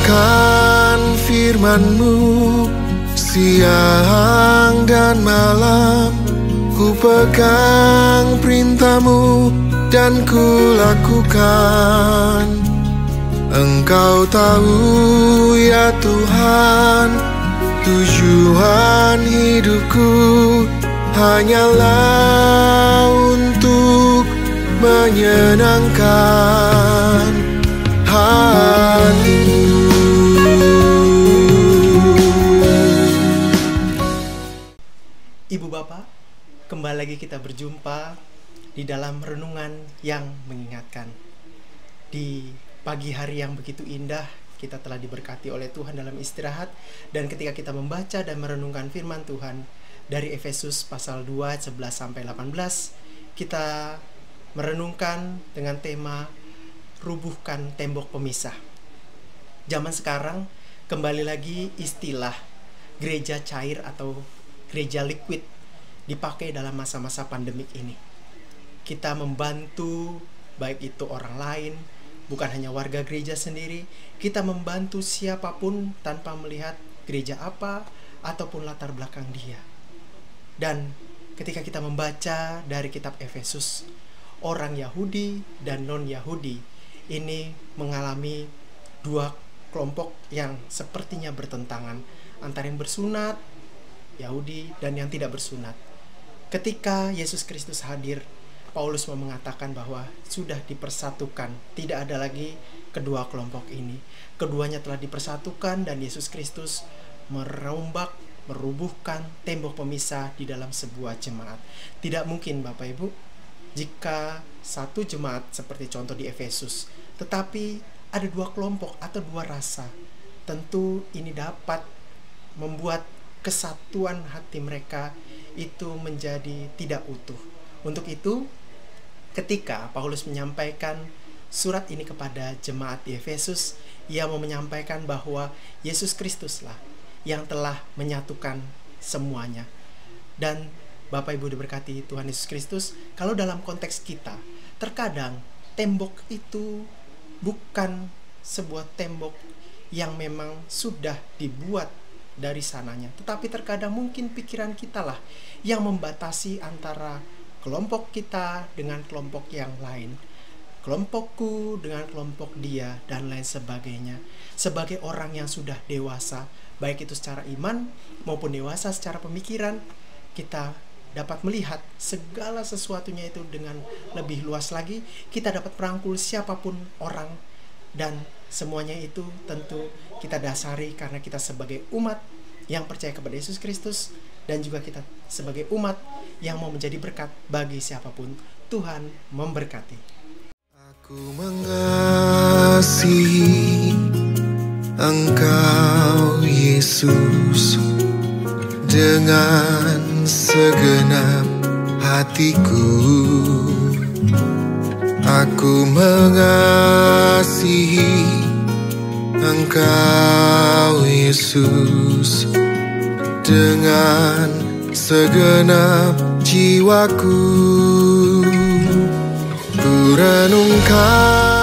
merenungkan firman-Mu siang dan malam. Ku pegang perintah-Mu dan ku lakukan. Engkau tahu ya Tuhan, tujuan hidupku hanyalah untuk menyenangkan hati-Mu. Ibu Bapak, kembali lagi kita berjumpa di dalam renungan yang mengingatkan. Di pagi hari yang begitu indah, kita telah diberkati oleh Tuhan dalam istirahat. Dan ketika kita membaca dan merenungkan firman Tuhan dari Efesus pasal 2, 11-18, kita merenungkan dengan tema rubuhkan tembok pemisah. Zaman sekarang kembali lagi istilah gereja cair atau gereja liquid dipakai dalam masa-masa pandemik ini. Kita membantu baik itu orang lain, bukan hanya warga gereja sendiri. Kita membantu siapapun tanpa melihat gereja apa ataupun latar belakang dia. Dan ketika kita membaca dari kitab Efesus, orang Yahudi dan non-Yahudi ini mengalami dua kelompok yang sepertinya bertentangan, antara yang bersunat Yahudi dan yang tidak bersunat. Ketika Yesus Kristus hadir, Paulus mau mengatakan bahwa sudah dipersatukan, tidak ada lagi kedua kelompok ini. Keduanya telah dipersatukan dan Yesus Kristus merubuhkan tembok pemisah di dalam sebuah jemaat. Tidak mungkin Bapak Ibu, jika satu jemaat seperti contoh di Efesus, tetapi ada dua kelompok atau dua rasa, tentu ini dapat membuat kesatuan hati mereka itu menjadi tidak utuh. Untuk itu, ketika Paulus menyampaikan surat ini kepada jemaat di Efesus, ia mau menyampaikan bahwa Yesus Kristuslah yang telah menyatukan semuanya. Dan Bapak Ibu diberkati Tuhan Yesus Kristus, kalau dalam konteks kita, terkadang tembok itu bukan sebuah tembok yang memang sudah dibuat dari sananya, tetapi terkadang mungkin pikiran kita lah yang membatasi antara kelompok kita dengan kelompok yang lain, kelompokku dengan kelompok dia, dan lain sebagainya. Sebagai orang yang sudah dewasa, baik itu secara iman maupun dewasa secara pemikiran, kita dapat melihat segala sesuatunya itu dengan lebih luas lagi. Kita dapat merangkul siapapun orang, dan semuanya itu tentu kita dasari karena kita sebagai umat yang percaya kepada Yesus Kristus, dan juga kita sebagai umat yang mau menjadi berkat bagi siapapun. Tuhan memberkati. Aku mengasihi Engkau Yesus dengan segenap hatiku. Aku mengasihi Engkau Yesus dengan segenap jiwaku. Ku renungkan